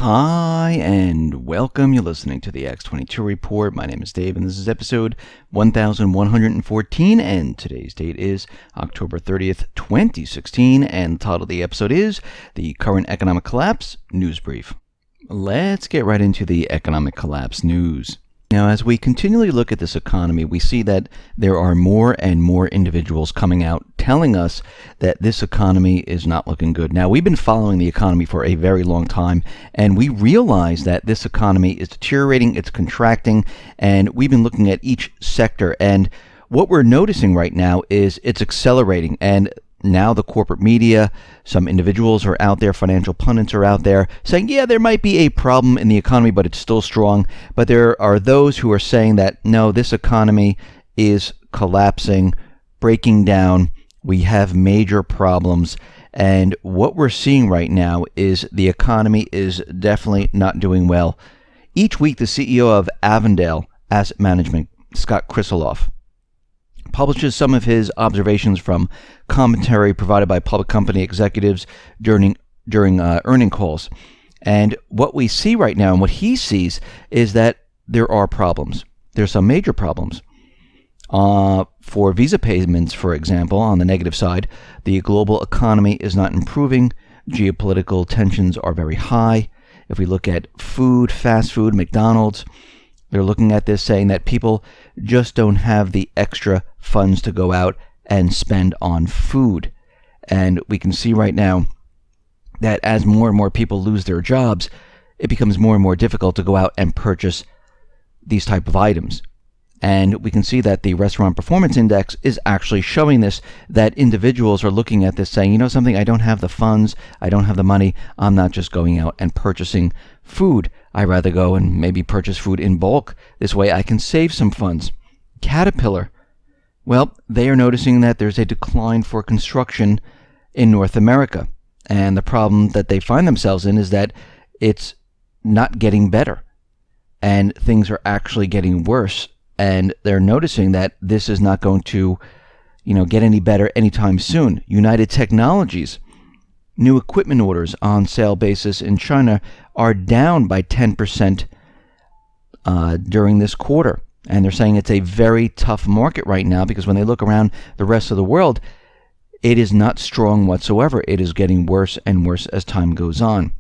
Hi, and welcome. You're listening to the X22 Report. My name is Dave, and this is episode 1114, and today's date is October 30th, 2016, and the title of the episode is The Current Economic Collapse News Brief. Let's get right into the economic collapse news. Now, as we continually look at this economy, we see that there are more and more individuals coming out telling us that this economy is not looking good. Now, we've been following the economy for a very long time, and we realize that this economy is deteriorating, it's contracting, and we've been looking at each sector. And what we're noticing right now is it's accelerating, and now the corporate media, some individuals are out there, financial pundits are out there saying, yeah, there might be a problem in the economy, but it's still strong. But there are those who are saying that, no, this economy is collapsing, breaking down. We have major problems. And what we're seeing right now is the economy is definitely not doing well. Each week, the CEO of Avondale Asset Management, Scott Krisloff, publishes some of his observations from commentary provided by public company executives during earning calls. And what we see right now, and what he sees, is that there are problems. There's some major problems. For visa payments, for example, on the negative side, the global economy is not improving. Geopolitical tensions are very high. If we look at food, fast food, McDonald's, they're looking at this saying that people just don't have the extra funds to go out and spend on food. And we can see right now that as more and more people lose their jobs, it becomes more and more difficult to go out and purchase these type of items. And we can see that the Restaurant Performance Index is actually showing this, that individuals are looking at this saying, you know something, I don't have the funds, I don't have the money, I'm not just going out and purchasing food. I'd rather go and maybe purchase food in bulk. This way I can save some funds. Caterpillar, well, they are noticing that there's a decline for construction in North America. And the problem that they find themselves in is that it's not getting better. And things are actually getting worse. And they're noticing that this is not going to, get any better anytime soon. United Technologies, new equipment orders on sale basis in China are down by 10% during this quarter. And they're saying it's a very tough market right now because when they look around the rest of the world, it is not strong whatsoever. It is getting worse and worse as time goes on.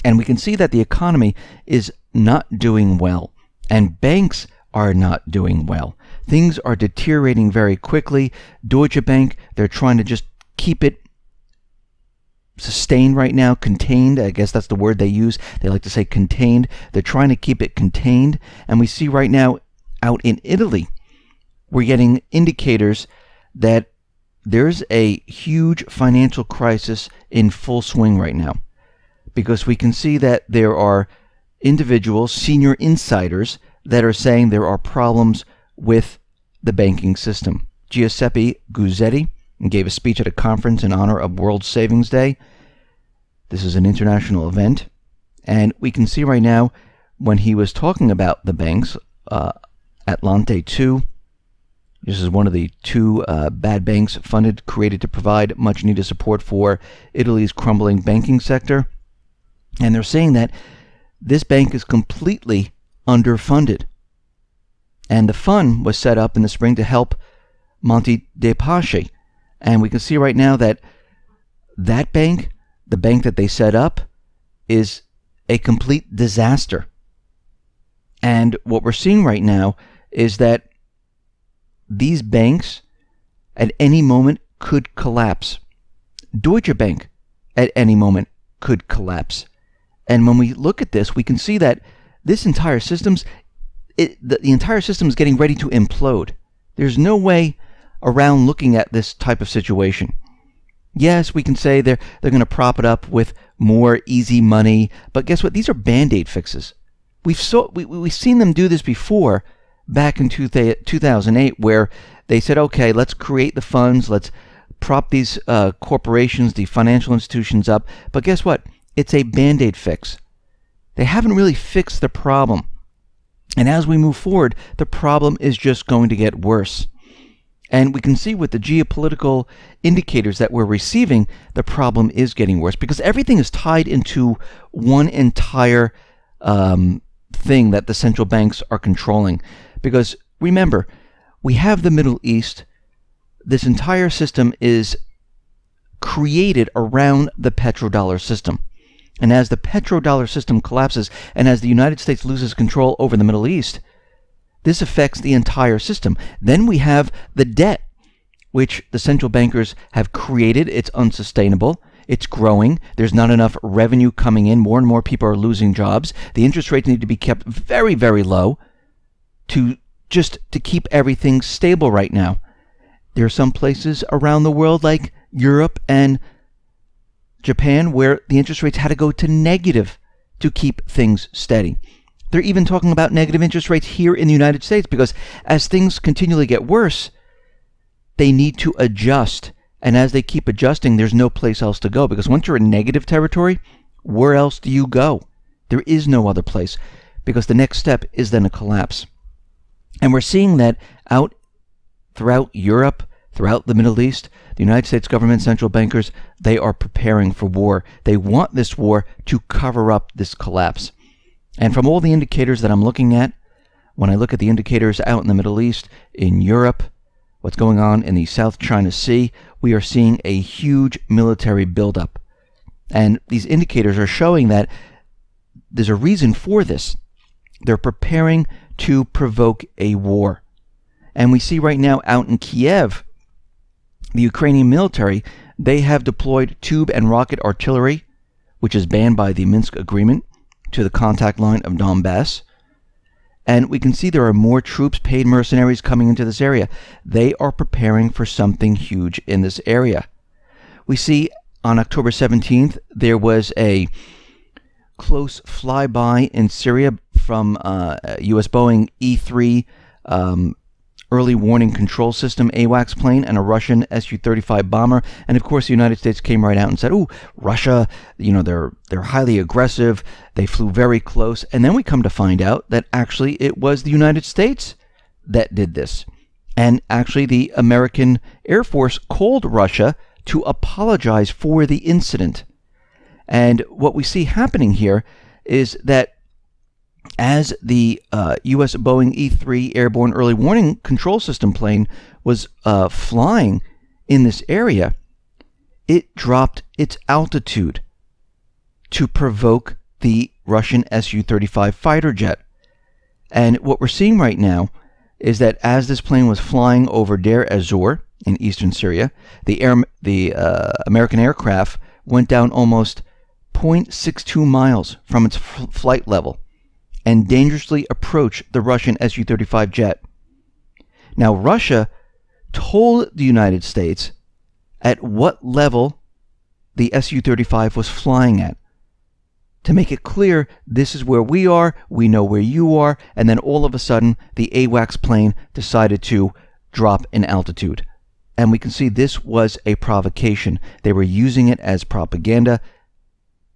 And we can see that the economy is not doing well. And banks are not doing well. Things are deteriorating very quickly. Deutsche Bank, they're trying to just keep it sustained right now, contained. I guess that's the word they use. They like to say contained. They're trying to keep it contained. And we see right now out in Italy, we're getting indicators that there's a huge financial crisis in full swing right now. Because we can see that there are individuals, senior insiders, that are saying there are problems with the banking system. Giuseppe Guzzetti gave a speech at a conference in honor of World Savings Day. This is an international event. And we can see right now when he was talking about the banks, Atlante 2, this is one of the two bad banks created to provide much needed support for Italy's crumbling banking sector. And they're saying that this bank is completely underfunded. And the fund was set up in the spring to help Monte dei Paschi. And we can see right now that that bank, the bank that they set up, is a complete disaster. And what we're seeing right now is that these banks at any moment could collapse. Deutsche Bank at any moment could collapse. And when we look at this, we can see that this entire the entire system is getting ready to implode. There's no way around looking at this type of situation. Yes, we can say they're going to prop it up with more easy money, but guess what? These are Band-Aid fixes. We've seen them do this before, back in 2008, where they said, okay, let's create the funds, let's prop these corporations, the financial institutions up, but guess what? It's a Band-Aid fix. They haven't really fixed the problem. And as we move forward, the problem is just going to get worse. And we can see with the geopolitical indicators that we're receiving, the problem is getting worse because everything is tied into one entire thing that the central banks are controlling. Because remember, we have the Middle East. This entire system is created around the petrodollar system. And as the petrodollar system collapses and as the United States loses control over the Middle East, this affects the entire system. Then we have the debt, which the central bankers have created. It's unsustainable. It's growing. There's not enough revenue coming in. More and more people are losing jobs. The interest rates need to be kept very, very low to keep everything stable right now. There are some places around the world like Europe and Japan where the interest rates had to go to negative to keep things steady. They're even talking about negative interest rates here in the United States because as things continually get worse, they need to adjust. And as they keep adjusting, there's no place else to go because once you're in negative territory, where else do you go? There is no other place because the next step is then a collapse. And we're seeing that out throughout Europe, throughout the Middle East. The United States government, central bankers, they are preparing for war. They want this war to cover up this collapse. And from all the indicators that I'm looking at, when I look at the indicators out in the Middle East, in Europe, what's going on in the South China Sea, we are seeing a huge military buildup. And these indicators are showing that there's a reason for this. They're preparing to provoke a war. And we see right now out in Kiev, the Ukrainian military, they have deployed tube and rocket artillery, which is banned by the Minsk Agreement, to the contact line of Donbass. And we can see there are more troops, paid mercenaries coming into this area. They are preparing for something huge in this area. We see on October 17th, there was a close flyby in Syria from U.S. Boeing E-3 early warning control system AWACS plane and a Russian Su-35 bomber. And of course, the United States came right out and said, "Ooh, Russia, they're highly aggressive. They flew very close." And then we come to find out that actually it was the United States that did this. And actually, the American Air Force called Russia to apologize for the incident. And what we see happening here is that as the U.S. Boeing E-3 airborne early warning control system plane was flying in this area, it dropped its altitude to provoke the Russian Su-35 fighter jet. And what we're seeing right now is that as this plane was flying over Deir ez-Zor in eastern Syria, the American aircraft went down almost 0.62 miles from its flight level and dangerously approached the Russian Su-35 jet. Now, Russia told the United States at what level the Su-35 was flying at, to make it clear, this is where we are, we know where you are, and then all of a sudden, the AWACS plane decided to drop in altitude. And we can see this was a provocation. They were using it as propaganda.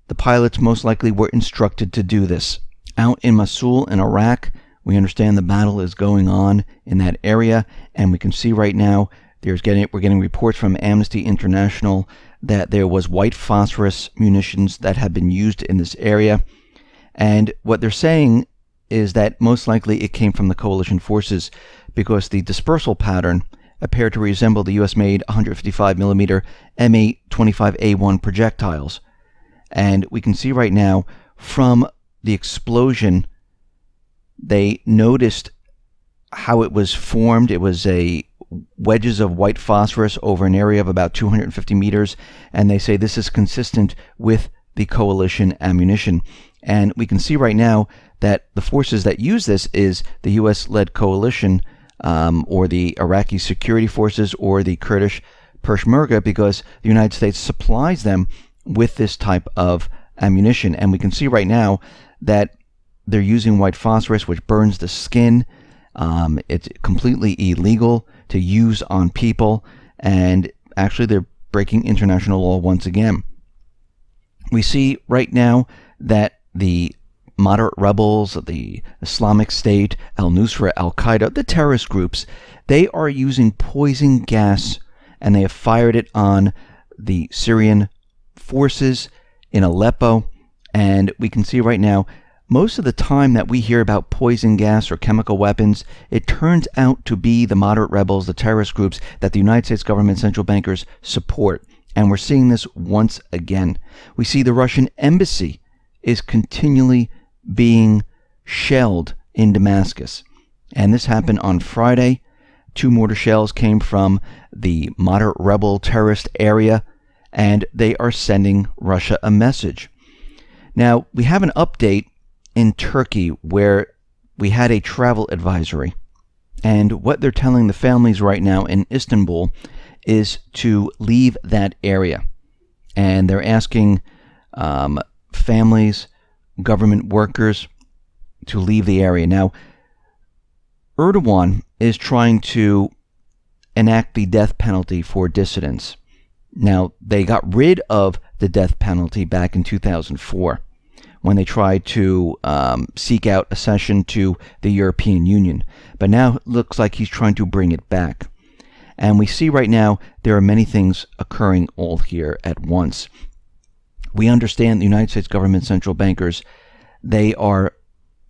The pilots most likely were instructed to do this. Out in Mosul in Iraq, we understand the battle is going on in that area, and we can see right now we're getting reports from Amnesty International that there was white phosphorus munitions that had been used in this area. And what they're saying is that most likely it came from the coalition forces because the dispersal pattern appeared to resemble the US-made 155mm M825A1 projectiles. And we can see right now from the explosion, they noticed how it was formed. It was wedges of white phosphorus over an area of about 250 meters, and they say this is consistent with the coalition ammunition. And we can see right now that the forces that use this is the US-led coalition, or the Iraqi security forces, or the Kurdish Peshmerga, because the United States supplies them with this type of ammunition. And we can see right now that they're using white phosphorus, which burns the skin. It's completely illegal to use on people, and actually they're breaking international law once again. We see right now that the moderate rebels, the Islamic State, al-Nusra, al-Qaeda, the terrorist groups, they are using poison gas, and they have fired it on the Syrian forces in Aleppo. And we can see right now, most of the time that we hear about poison gas or chemical weapons, it turns out to be the moderate rebels, the terrorist groups that the United States government central bankers support. And we're seeing this once again. We see the Russian embassy is continually being shelled in Damascus. And this happened on Friday. 2 mortar shells came from the moderate rebel terrorist area, and they are sending Russia a message. Now, we have an update in Turkey where we had a travel advisory. And what they're telling the families right now in Istanbul is to leave that area. And they're asking families, government workers to leave the area. Now, Erdogan is trying to enact the death penalty for dissidents. Now, they got rid of the death penalty back in 2004 when they tried to seek out accession to the European Union. But now it looks like he's trying to bring it back. And we see right now there are many things occurring all here at once. We understand the United States government central bankers, they are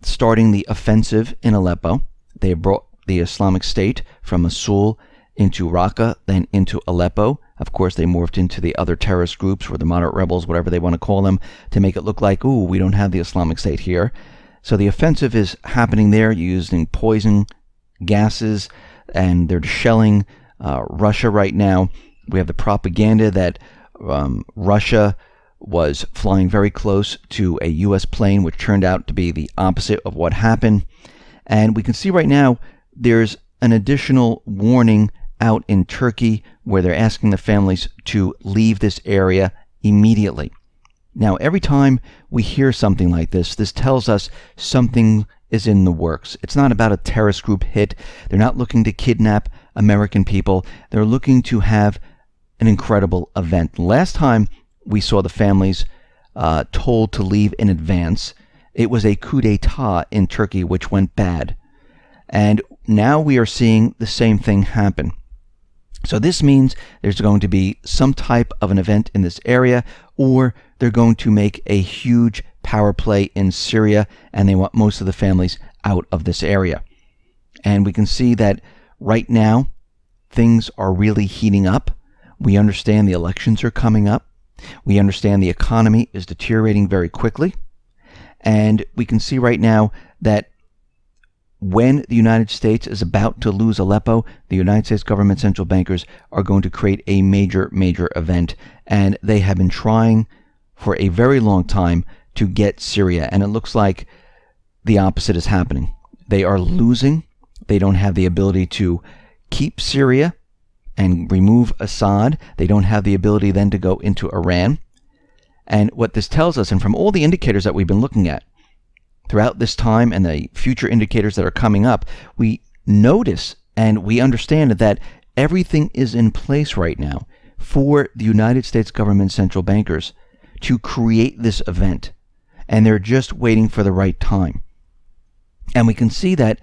starting the offensive in Aleppo. They brought the Islamic State from Mosul into Raqqa, then into Aleppo. Of course, they morphed into the other terrorist groups, or the moderate rebels, whatever they want to call them, to make it look like, ooh, we don't have the Islamic State here. So the offensive is happening there, using poison gases, and they're shelling Russia right now. We have the propaganda that Russia was flying very close to a U.S. plane, which turned out to be the opposite of what happened. And we can see right now there's an additional warning out in Turkey where they're asking the families to leave this area immediately. Now, every time we hear something like this, this tells us something is in the works. It's not about a terrorist group hit. They're not looking to kidnap American people. They're looking to have an incredible event. Last time we saw the families told to leave in advance, it was a coup d'etat in Turkey which went bad. And now we are seeing the same thing happen. So this means there's going to be some type of an event in this area, or they're going to make a huge power play in Syria, and they want most of the families out of this area. And we can see that right now things are really heating up. We understand the elections are coming up. We understand the economy is deteriorating very quickly. And we can see right now that when the United States is about to lose Aleppo, the United States government central bankers are going to create a major event. And they have been trying for a very long time to get Syria. And it looks like the opposite is happening. They are losing. They don't have the ability to keep Syria and remove Assad. They don't have the ability then to go into Iran. And what this tells us, and from all the indicators that we've been looking at throughout this time and the future indicators that are coming up, we notice and we understand that everything is in place right now for the United States government central bankers to create this event. And they're just waiting for the right time. And we can see that,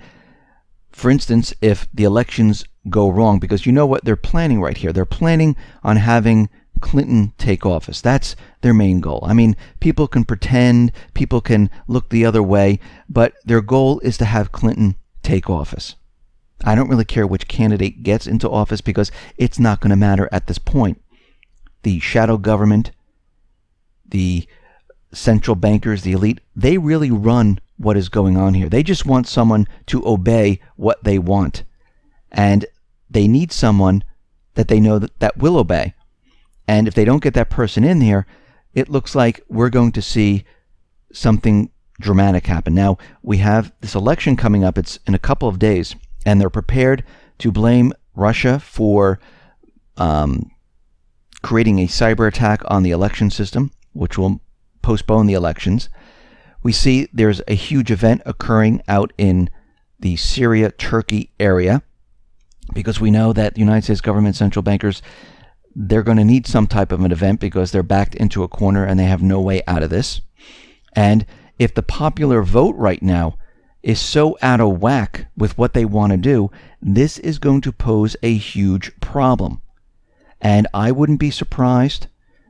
for instance, if the elections go wrong, because you know what they're planning right here. They're planning on having Clinton take office. That's their main goal. I mean, people can pretend, people can look the other way, but their goal is to have Clinton take office. I don't really care which candidate gets into office because it's not going to matter at this point. The shadow government, the central bankers, the elite, they really run what is going on here. They just want someone to obey what they want. And they need someone that they know that will obey. And if they don't get that person in here, it looks like we're going to see something dramatic happen. Now, we have this election coming up. It's in a couple of days, and they're prepared to blame Russia for creating a cyber attack on the election system, which will postpone the elections. We see there's a huge event occurring out in the Syria-Turkey area, because we know that the United States government central bankers, they're going to need some type of an event because they're backed into a corner and they have no way out of this. And if the popular vote right now is so out of whack with what they want to do, this is going to pose a huge problem. And I wouldn't be surprised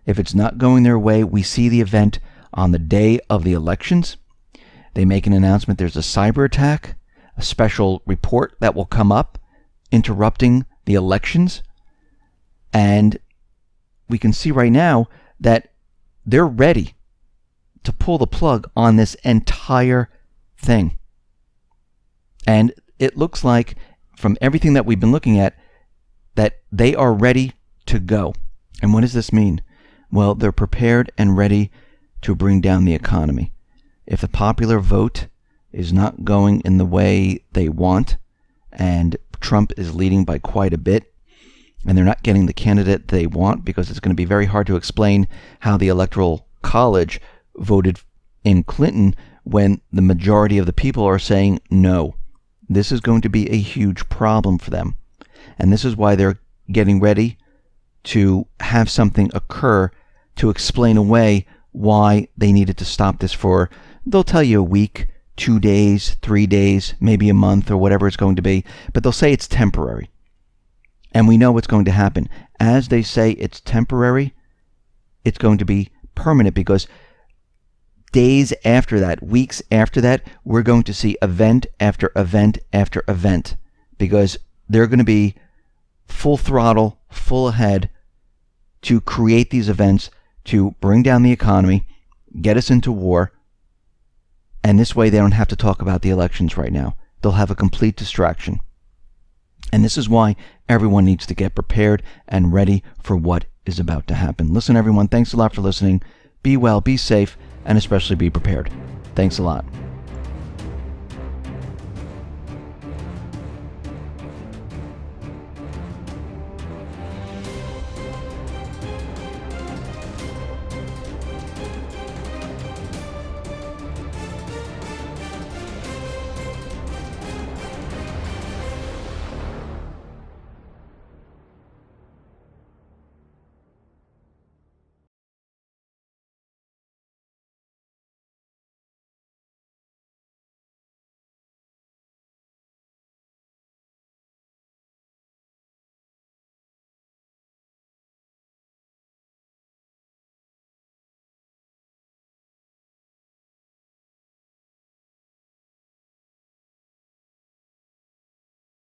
if it's not going their way. We see the event on the day of the elections. They make an announcement. There's a cyber attack, a special report that will come up interrupting the elections. And we can see right now that they're ready to pull the plug on this entire thing. And it looks like, from everything that we've been looking at, that they are ready to go. And what does this mean? Well, they're prepared and ready to bring down the economy. If the popular vote is not going in the way they want, and Trump is leading by quite a bit, and they're not getting the candidate they want, because it's going to be very hard to explain how the Electoral College voted in Clinton when the majority of the people are saying no. This is going to be a huge problem for them. And this is why they're getting ready to have something occur to explain away why they needed to stop this for, they'll tell you, a week, 2 days, 3 days, maybe a month, or whatever it's going to be, but they'll say it's temporary. And we know what's going to happen. As they say it's temporary, it's going to be permanent, because days after that, weeks after that, we're going to see event after event after event, because they're going to be full throttle, full ahead to create these events to bring down the economy, get us into war, and this way they don't have to talk about the elections right now. They'll have a complete distraction. And this is why everyone needs to get prepared and ready for what is about to happen. Listen, everyone, thanks a lot for listening. Be well, be safe, and especially be prepared. Thanks a lot.